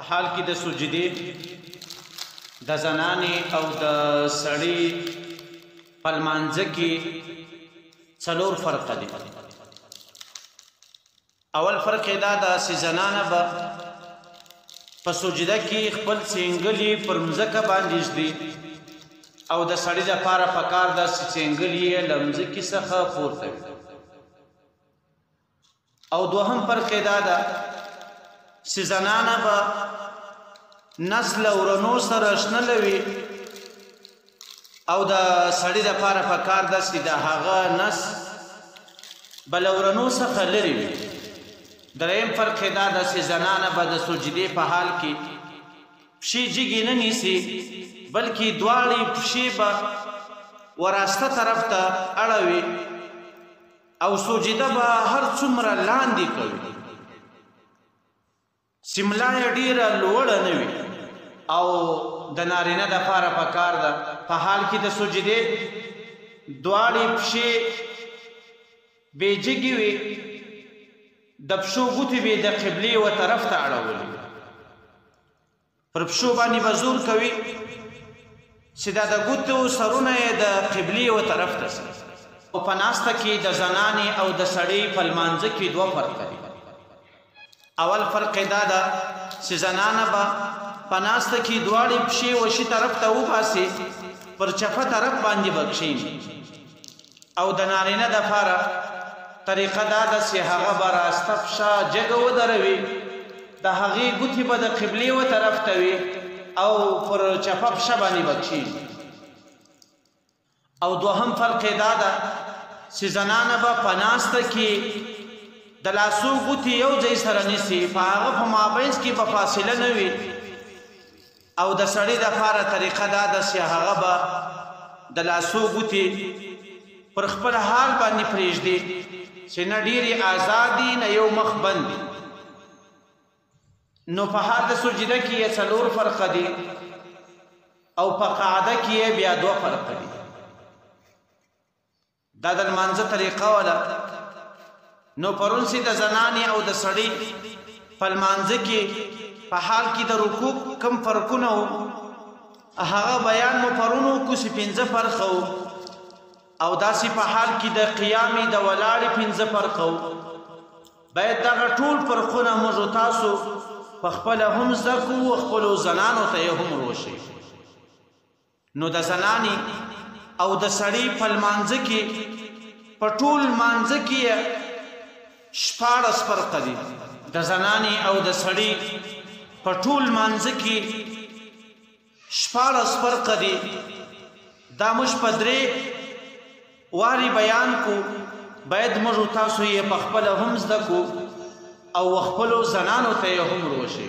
حال کې د سجدي د زنانې او د سړي په لمانځه کې څلور فرق دي. اول فرق دا ده چې زنانه به په سجده کې خپل څنګلې پر مځکه باندې ږدي او د سړي دپاره پکار ده چې څنګلې یې له مځکې څخه پورته وي. او دوهم فرق دا ده چې زنانه به نس له ورنو سره شنله وي او د سړي دپاره پکار ده چې د هغه نس به له ورنو څخه لرې وي. دریم فرق دا ده چې زنانه به د سجدې په حال کې پښې جګې نه نیسي بلکې دواړې پښې به وراسته طرف ته اړوي او سجده به هر څومره لاندې کوي چې ملا یې ډېره لوړه نه وي. او د نارینه دپاره پکار ده په حال کې د سجدې دواړې پښې بې جګې وي د پښو ګوتې به د قبلې و طرف ته اړولې پر پښو باندې به زور کوي چې دا د ګوتو سرونه یې د قبلې و طرف ته سي. او په ناسته کې د زنانې او د سړي په لمانځه کې دوه فرق دي. اول فرق دا ده چې زنانه به په ناسته کې دواړې پښې وشي طرف ته وباسي پر چپه طرف باندې به کښېني. او د نارینه دپاره طریقه دا ده چې هغه به راسته پښه جګه ودروي د هغې ګوتې به د قبلې و طرف ته وي او پر چپه پښه باندې به کښېني. او دوهم فرق دا ده چې زنانه به په ناسته کې د لاسو ګوتې یو ځای سره نیسي په هغه په مابینځ کې به فاصله نه وي. او د سړي دپاره طریقه دا ده چې هغه به د لاسو ګوتې پر خپل حال باندې پرېږدي چې نه ډېرې ازادي نه یو مخ بند دي. نو په حال د سجده کې یې څلور فرقه دي او په قاعده کې یې بیا دوه فرقه دي. دا د لمانځه طریقه وله. نو پرون چې د زنانې او د سړي په لمانځه کې په حال کې د رکوع کم فرقونه وو هغه بیان مو پرون وکړو چې 5 فرقه وو. او داسې په حال کې د قیامې د ولاړې 5 فرقه وو. باید دغه ټول فرقونه موږ تاسو په خپله هم زده کړو او خپلو زنانو ته یې هم روښي. نو د زنانې او د سړي په لمانځه کې په ټول لمانځه کې 14 فرقه دي. د زنانې او د سړي په ټول لمانځه کې 14 فرقه دي. دا موږ په 3 واري بیان کو. باید موږ تاسو یې په خپله هم زده کړو او خپلو زنانو ته یې هم روښي.